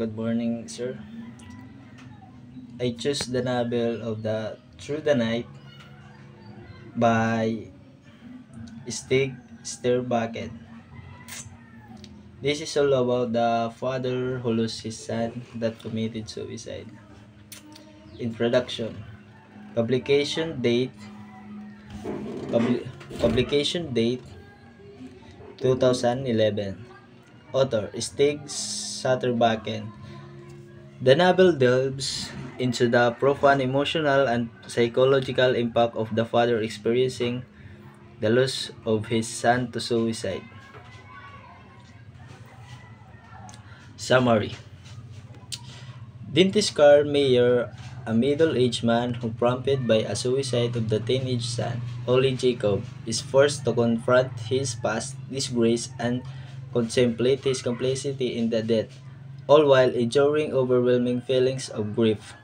Good morning, sir. I choose the novel of the Through the Night by Stig Stirbucket. This is all about the father who lost his son that committed suicide. Introduction. Publication date publi- Publication date 2011. Author Stig Satterbacken. The novel delves into the profound emotional and psychological impact of the father experiencing the loss of his son to suicide. Summary. Dentist Carl Mayer, a middle-aged man who prompted by a suicide of the teenage son, Ollie Jacob, is forced to confront his past disgrace and contemplate his complicity in the death, all while enduring overwhelming feelings of grief.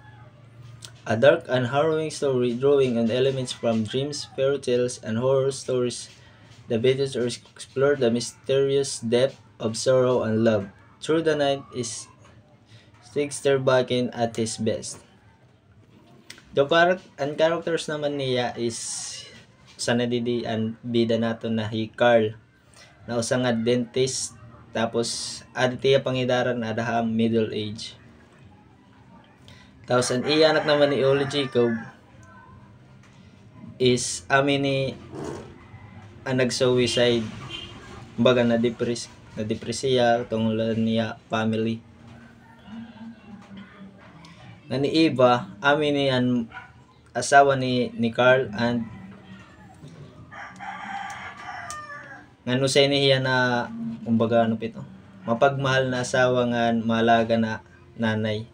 A dark and harrowing story drawing on elements from dreams, fairy tales, and horror stories, the visitors explore the mysterious depth of sorrow and love. Through the Night is Stigsterbaken at his best. Ang characters naman niya is sa nadidi ang bida nato na hi Carl na usa nga dentist tapos aditiya pangidaran adaham middle age. Tapos ang iya anak naman ni Oli Jacob is amin ni ang nag-suicide, kumbaga na-depresiya tungkol niya family. Na ni Eva, amin ni ang asawa ni Carl and ngano sa niya na kumbaga ano pito, mapagmahal na asawa nga malaga na nanay.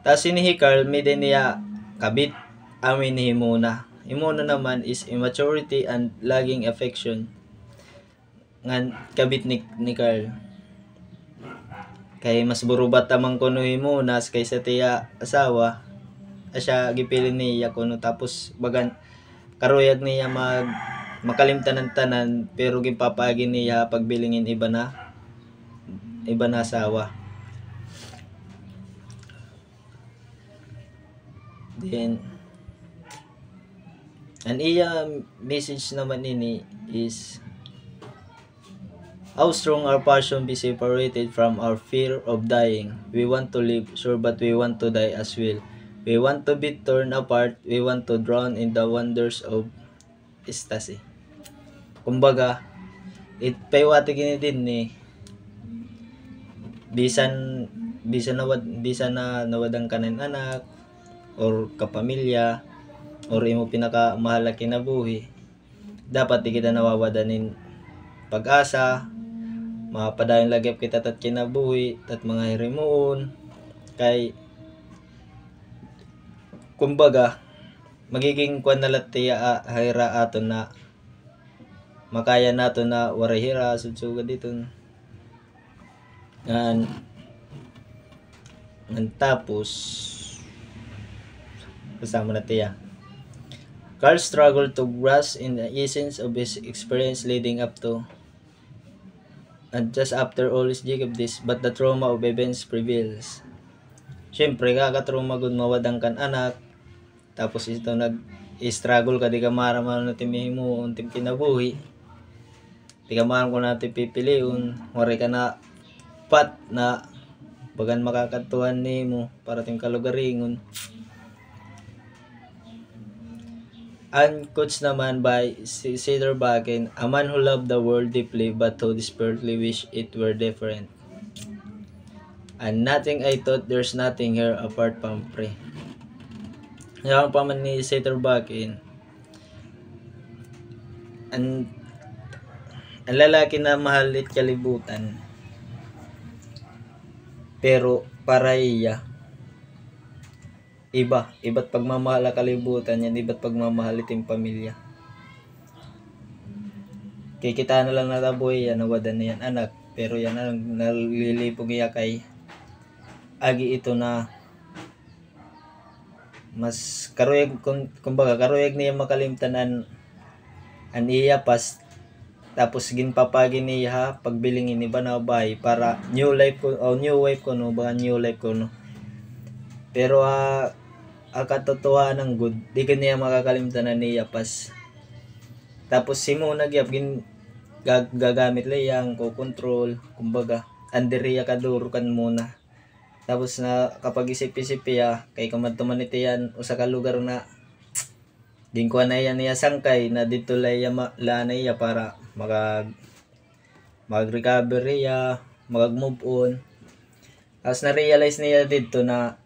Tapos ni Carl, may din niya kabit, amin ni Himuna. Himuna naman is immaturity and lagging affection. Ngan kabit ni Carl. Kay mas burubat tamang kuno Himuna kaysa tiya asawa. Asya gipili niya kuno tapos bagan karuyag niya makalimtan ng tanan pero gipapagi niya pagbilingin iba na asawa. Then ang iya message naman ini is how strong our passion be separated from our fear of dying. We want to live, sure, but we want to die as well. We want to be torn apart. We want to drown in the wonders of ecstasy. Kumbaga, paywati gini din ni bisan na nawadang kanan anak or kapamilya or imo pinakamahal na kinabuhi, dapat di kita nawawadanin pag-asa, mapadayon lagip kita tat kinabuhi tat mga hirimuon kay kumbaga magiging kwan na latiya hira aton na makaya nato na warihira sudsuga dito and tapos kasama na tiya. Carl struggled to grasp in the essence of his experience leading up to and just after all is Jacob this, but the trauma of events prevails. Siyempre, kaka-trauma gud mawadang kan anak, tapos ito nag-struggle ka, di ka maraman na timihin mo, untim kinabuhi, di ka maraman ko natin pipiliun, wari ka na pat na bagan makakatuhan ni mo, para ting kalugaringon. And quotes naman by Sederbaken, a man who loved the world deeply but who desperately wished it were different. And nothing I thought there's nothing here apart from pray. Ngayon pa man ni Sederbaken, ang lalaki na mahalit kalibutan, pero para iya, iba't pagmamahal ang kalibutan yan, iba't pagmamahal iting pamilya. Kaya kita na lang nataboy yan, nawadan na yan anak, pero yan ang nalilipog iya kay agi ito na mas karuyag, kumbaga karuyag niya makalimtanan an iya past Tapos ginpapagi niya pagbiling ini ba na bahay para new life ko o new wife ko no ba new life ko no. Pero ang katotohanan good di ka niya makakalimtan na niya pas. Tapos simo nagyap gagamit lang yang ko control kumbaga under ya kaduro kan muna. Tapos na kapag isip-isip ya kay kamadtuman iti yan usa ka lugar na gingkuan na yan niya sangkay na dito lay lana iya para mag-recovery ya, mag-move on. Tapos na-realize niya dito na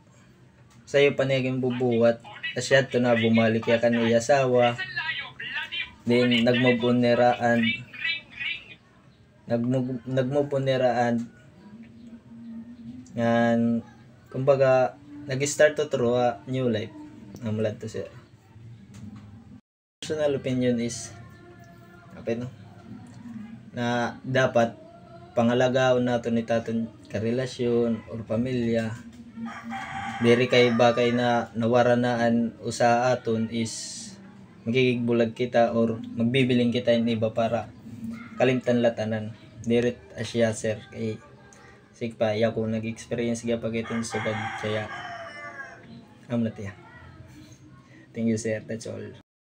sa'yo pa niya bubuhat. Tapos siya to na bumalik ya kan iya asawa. Then nag-move on nira and nag-move on nira and kumbaga nag-start to through a new life. Amulad to siya. Personal opinion is no? Na dapat pangalagaon nato ni taton karelasyon or pamilya diri kay bakay na nawaranaan usa aton is magigigbulag kita or magbibiling kita in iba para kalimtan latanan diri asya sir kay sigpa ya ko nag-experience gyud pagiton sugad kaya amnat ya. Thank you sir, that's all.